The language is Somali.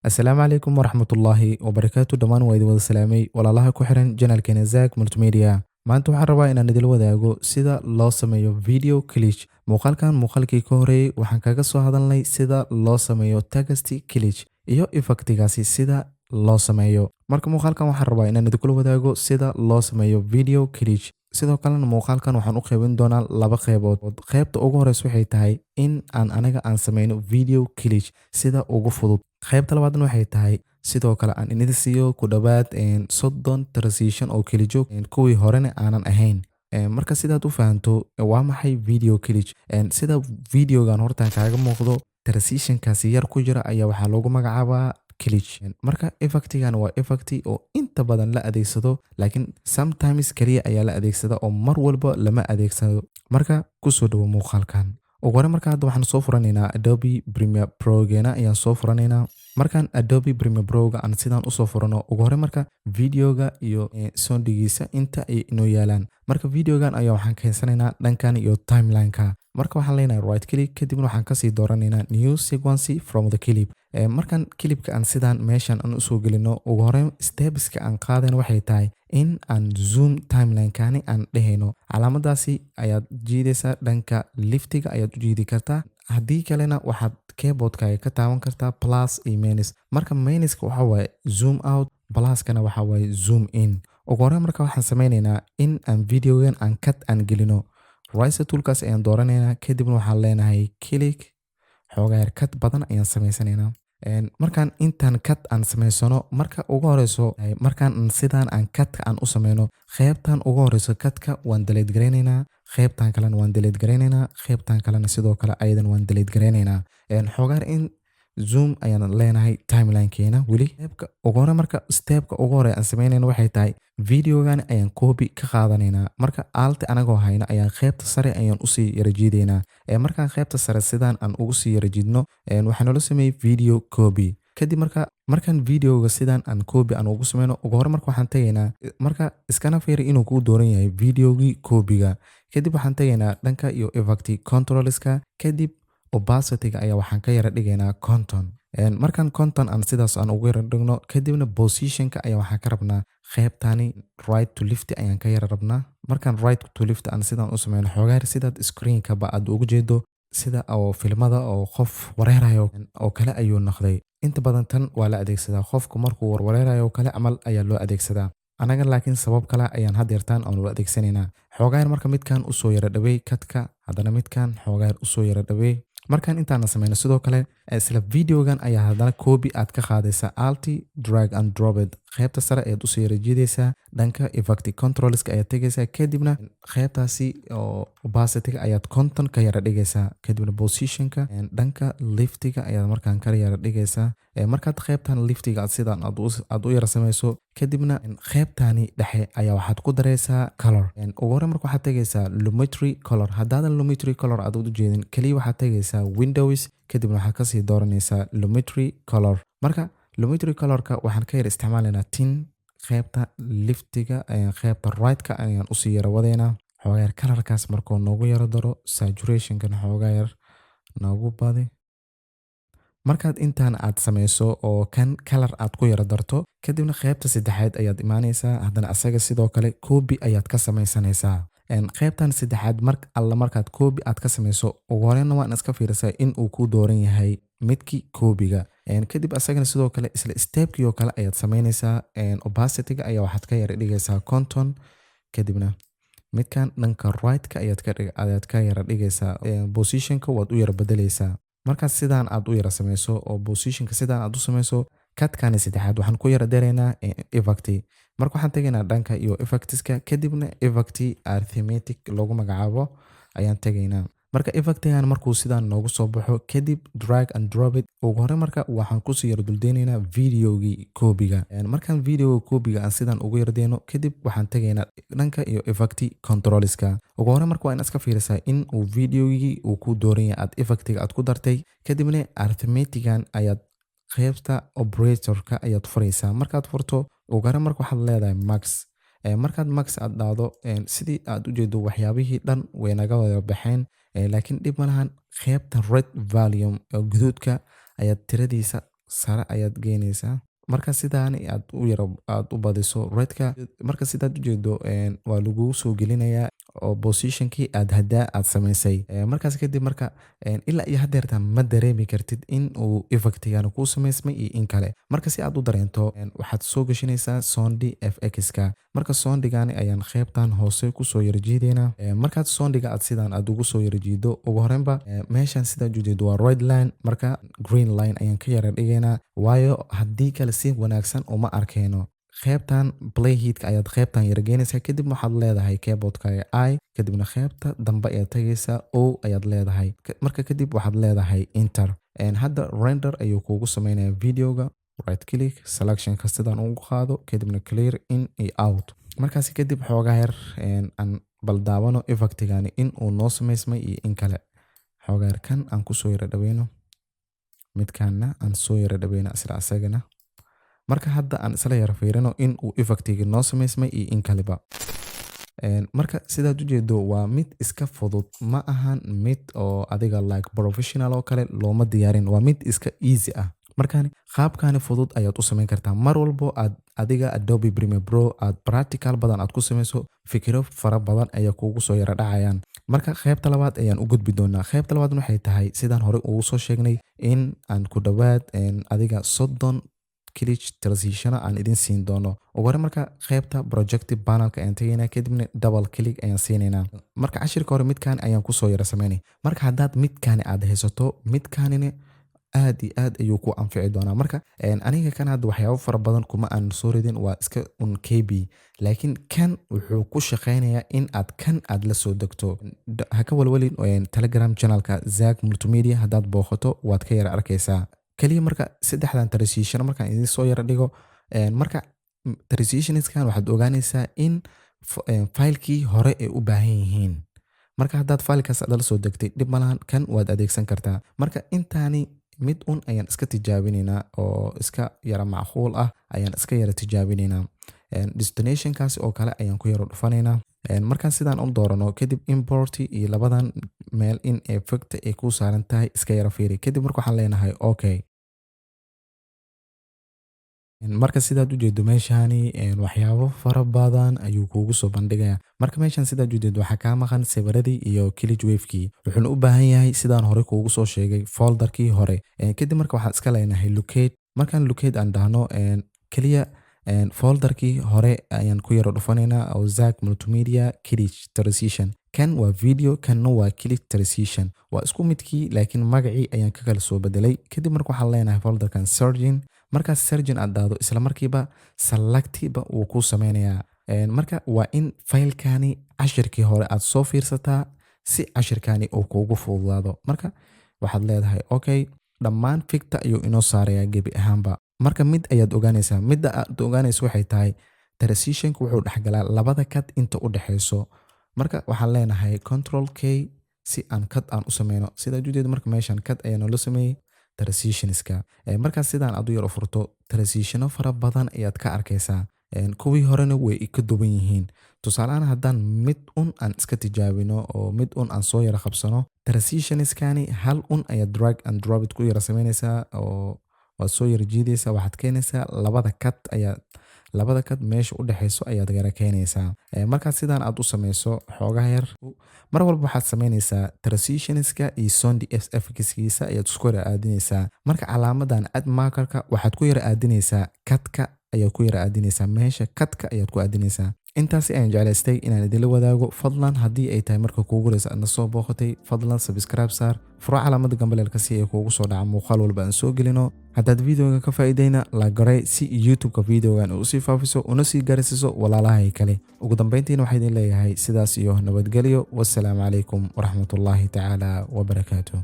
Asalaamu calaykum waraxmatullaahi wabarakaatu dhammaan waa idin wada salaamay walaalaha ku xiran janalkeena Zack Multimedia. Maanta waxaan rabaa inaan idil wadaago sida loo sameeyo video glitch. Muuqaalkii ka horeeyay waxaan kaga soo hadalnay sida loo sameeyo text glitch iyo effectigaasi sida loo sameeyo. Marka muuqaalkan waxaan rabaa inaan idin wadaago sida loo sameeyo video glitch. Sidoo kalena muuqaalkan waxaan u qaybin doonaa laba qaybood. Qaybta ugu horeysa waxay tahay in aan sameyno video glitch sida ugu fudud. Qaybta labaadna waxay tahay sidoo kale aan idin siiyo ku dhawaad 30 transition oo kala joog kuwii horena aanan ahayn. Marka sidaad u fahanto waa maxay video glitch. Sida videogan horta kaaga muuqdo transitionkaasi yar ku jira ayaa waxaa loogu magacaabaa glitch. Marka effectigan waa effect oo inta badan la adeegsado laakiin sometimes kaliya ayaa la adeegsada oo mar walba lama adeegsado. Marka ku soo dhawo muuqaalkan. ugu hore marka hadda waxaan soo furanaynaa Adobe Premiere Pro geena ayaan soo furanaynaa. Markaan Adobe Premiere Pro ga aan sidaan u soo furano ugu hore marka videoga iyo soundigiisa inta ay inoo yaalaan. Marka videogan ayaa waxaan keensanaynaa dhankan iyo timeline-ka. Marka waxaan leenahay right click kadibna waxaan kasii dooranaynaa new sequence from the clip. Markaan clipka aan sidaan meeshan aan u soo gelino ugu hore stepska aan qaadayna waxay tahay in aan zoom timeline-kaani aan dhehayno. Calaamadaasi ayaad jiidaysaa dhanka liftiga ayaad u jiidi kartaa. Haddii kalena waxaad keyboardka ka taaban kartaa plus iyo minus. Marka minuska waxa waaye zoom out, pluskana waxa waaye zoom in. Ugu hore marka waxaan sameynaynaa in aan videogan aan cut aan gelino. Right toolkaas ayaan dooranaynaa kadibna waxaan leenahay click xoogaa yar cut badan ayaan sameysanaynaa. Markaan intaan cut aan sameysano marka ugu horeyso markaan sidaan aan cut aan u sameyno qaybtan ugu horeyso cut-ka waan delete gareynaynaa, qaybtan kalena waan delete gareynaynaa, qaybtan kalena sidoo kale ayadan waan delete gareynaynaa. Xoogaa in zoom ayaan leenahay timeline-keena weli. Stepka ugu hore aan sameynayno waxay tahay videogan ayaan copy ka qaadanaynaa. Marka alt anagoo hayna ayaan qaybta sare ayaan u sii yara jiidaynaa. Markaan qaybta sare sidaan aan ugu sii yara jiidno waxaan nala sameeyay video copy. Kadib markaan videoga sidaan aan copy aan ugu sameyno ugu hore marka waxaan tagaynaa marka iskana fiiri inuu ku dooran yahay videogii copy-ga. Kadib waxaan tagaynaa dhanka iyo effect controlska kadib opacity-ga ayaa waxaan ka yara dhigaynaa conton. Markaan conton aan sidaas aan ugu yara dhigno kadibna position-ka ayaa waxaan ka rabnaa qaybtani right to left ayaan ka yara rabnaa. Markaan right to left aan sidaan u sameyno xoogaa sidaad screen-ka ba aad ugu jeedo sida oo filmada oo qof wareerayo oo kale ayuu noqday. Inta badan tan waa la adeegsadaa qofku markuu wareerayo oo kale amal ayaa loo adeegsadaa. Anaga laakiin sabab kale ayaan had yartaan aan u adeegsanaynaa. Xoogaa marka midkaan u soo yara dhaweey cut-ka haddana midkaan xoogaa u soo yara dhaweey. Markaan intaan sameyno sidoo kale isla videogan ayaa haddana copy aad ka qaadaysaa alt drag and drop it. Qaybta sare ayaad u soo yara jiidaysaa dhanka effect controlska ayaad tegaysaa kadibna qaybtaasi oo opacity-ga ayaad conton ka yara dhigaysaa kadibna position-ka dhanka liftiga ayaad markaan ka yara dhigaysaa. Markaad qaybtan liftiga aad sidaan aad u yara sameyso kadibna qaybtani dhexe ayaa waxaad ku daraysaa color. Ugu hore marka waxaad tagaysaa lumetri color. Haddaadan lumetri color aad u jeedin kaliya waxaad tagaysaa windows kadibna waxaad kasii dooranaysaa lumetri color. Marka lumetri colorka waxaan ka yara isticmaalaynaa tin qaybta liftiga qaybta right-ka ayaan u sii yara wadaynaa. Xoogaa yar colorkaas markuu noogu yara daro saturationkan xoogaa yar noogu badi. Markaad intaan aad sameyso oo kan color aad ku yara darto kadibna qaybta saddexaad ayaad imaanaysaa haddana asaga sidoo kale copy ayaad ka sameysanaysaa. Qaybtan saddexaad markaad copy aad ka sameyso ugu horeyna waan iska fiirisaa in uu ku dooran yahay midkii copy-ga. Kadib asagana sidoo kale isla stepkii oo kale ayaad sameynaysaa. Opacity-ga ayaa waxaad ka yara dhigaysaa conton kadibna midkaan dhanka right-ka ayaad ka yara dhigaysaa. Position-ka waad u yara bedelaysaa. Markaad sidaan aad u yara sameyso oo position-ka sidaan aad u sameyso cut-kaani saddexaad waxaan ku yara daraynaa effect. Marka waxaan tagaynaa dhanka iyo effects-ka kadibna effect arithmetic loogu magacaabo ayaan tagaynaa. Marka effect-gan markuu sidaan noogu soo baxo kadib drag and drop it ugu hore marka waxaan ku sii yara duldeynaynaa videogii copy-ga. Markaan videoga copy-ga aan sidaan ugu yara deyno kadib waxaan tagaynaa dhanka iyo effect controlska. Ugu hore marka waa in iska fiirisaa in uu videogii uu ku dooran yahay aad effect-ga aad ku dartay kadibna arithmetic-gan ayaad qaybta operator-ka ayaad furaysaa. Markaad furto ugu hore marka waxaad leedahay max. Markaad max aad dhahdo sidii aad u jeedo waxyaabihii dhan way naga wada baxeen laakiin dhib ma lahan qaybta red volume oo guduudka ayaad tiradiisa sare ayaad geynaysaa. Marka sidaan aad u yara aad u badiso redka, marka sidaad u jeedo waa lagu soo gelinayaa oo positionkii aad hadda aad samaysay. Markaas kadib marka ilaa iyo haddeerta ma dareemi kartid in uu effectigan ku samaysmay iyo in kale. Marka si aad u dareento waxaad soo gashanaysaa Sondi FX-ka. Marka Sondigani ayaan qaybtan hoose ku soo yara jiideynaa. Markaad Sondiga aad sidaan aad ugu soo yara jiido ugu horreynba meeshan sidaad u jeedo waa red line, marka green line ayaan ka yara dhigaynaa, waayo haddii kale si wanaagsan uma arkayno. qaybtan playheadka ayaad qaybtan yara geynaysaa, kadib waxaad leedahay keyboardkaaga I, kadibna qaybta dambe ayaad tagaysaa O ayaad leedahay. Marka kadib waxaad leedahay enter. Hadda render ayuu kuugu samaynayaa videoga. Right click selectionka sidaan ugu qaado, kadibna clear in iyo out. Markaasi kadib xoogaa yar aan baldaawano effectigani in uu noo samaysmay iyo in kale. xoogaa yar kan aan ku soo yara dhaweyno, midkaanna aan soo yara dhaweyno isla asagana. Marka hadda aan isla yara fiirino in uu effectiga noo samaysmay iyo in kaleba. Marka sidaad u jeedo waa mid iska fudud, ma ahan mid oo adiga like professional oo kale looma diyaarin, waa mid iska easy ah. Markaan qaabkaani fudud ayaad u samayn kartaa mar walbo aad adiga Adobe Premiere Pro aad practical badan aad ku samayso, fikiro fara badan ayaa kuugu soo yara dhacayaan. Marka qaybta labaad ayaan u gudbi doonaa. Qaybta labaad waxay tahay sidaan hore ugu soo sheegnay in aan ku dhawaad adiga 30 click transition aan idin siin doono. Ugu hore marka qaybta projective panelka ayaan tagaynaa, kadibna double click ayaan siinaynaa. Marka cashirka hore midkaan ayaan ku soo yara samaynay. Marka haddaad midkaani aad haysato, midkaanina aad iyo aad ayuu ku anfici doonaa. Marka aniga kan hadda waxyaabo fara badan kuma aan soo ridin, waa iska un KB, laakiin kan wuxuu ku shaqaynayaa in aad kan aad la soo degto. Ha ka walwalin Telegram channelka Zack Multimedia, haddaad booqato waad ka yara arkaysaa. kaliya marka saddexdan transition markaan idin soo yara dhigo, marka transitionskan waxaad ogaanaysaa in filekii hore ay u baahan yihiin. Marka haddaad filekaas aad la soo degtay, dhib malahan, kan waad adeegsan kartaa. Marka intaani mid un ayaan iska tijaabinaynaa oo iska yara macquul ah ayaan iska yara tijaabinaynaa. Destinationkaasi oo kale ayaan ku yara dhufanaynaa. Markaan sidaan u doorano, kadib import iyo labadan meel in effect ay ku saaran tahay iska yara fiiri. Kadib marka waxaan leenahay okay. Marka sidaad u jeedo meeshani waxyaabo fara badan ayuu kuugu soo bandhigayaa. Marka meeshan sidaad u jeedo waxaa kaa maqan sawiradii iyo click wave-kii. Wuxuuna u baahan yahay sidaan hore kuugu soo sheegay folderkii hore. Kadib marka waxaan iska leenahay locate. Markaan locate aan dhahno kaliya folderkii hore ayaan ku yara dhufanaynaa oo Zack Multimedia click transition. Kan waa video, kanna waa click transition. Waa isku midkii, laakiin magacii ayaan ka kala soo bedelay. Kadib marka waxaan leenahay folderkan surgeon. Markaas surgeon aad daado isla markiiba selectiba uu ku sameynayaa. Marka waa in faylkani cashirkii hore aad soo fiirsataa si cashirkani uu kuugu fududaado. Marka waxaad leedahay okay, dhammaan fikta ayuu inoo saarayaa gebi ahaanba. Marka mid ayaad ogaanaysaa, midda aad ogaanayso waxay tahay transitionku wuxuu dhexgalaa labada cut inta u dhaxayso. Marka waxaan leenahay Control K si aan cut aan u sameyno. Sidaad u jeedo marka meeshan cut ayaa noo sameeyay transitionska. Markaas sidaan aad u yara furto, transitiono fara badan ayaad ka arkaysaa. Kuwii horena way ka duwan yihiin. Tusaale ahaan haddaan mid un aan iska tijaabino oo mid un aan soo yara qabsano, transitionskani hal un ayaad drag and drop it ku yara sameynaysaa oo waad soo yara jiidaysaa. Waxaad keenaysaa labada cut meesha u dhaxayso ayaad yara keenaysaa. Markaas sidaan aad u sameyso xoogaa yar, mar walba waxaad sameynaysaa transitionska iyo Sondi FX-kiisa ayaad isku yara aadinaysaa. Marka calaamadan add markerka waxaad ku yara aadinaysaa cut-ka ayaad ku yara aadinaysaa, meesha cut-ka ayaad ku aadinaysaa. Intaasi ayaan jeclaystay inaan idinla wadaago. Fadlan haddii ay tahay marka kuugu horeysa aad na soo booqatay, fadlan subscribe saar, furo calaamada gambaleelka si ay kuugu soo dhaca muuqaal walba aan soo gelino. Haddaad videoga ka faa'iidayna la garay si YouTube-ka videogan uu sii faafiso una sii gaarsiiso walaalahay kale. Ugu dambeyntiina waxaan idin leeyahay sidaas iyo nabadgelyo. Wassalaamu calaykum waraxmatullaahi tacaala wabarakaatuh.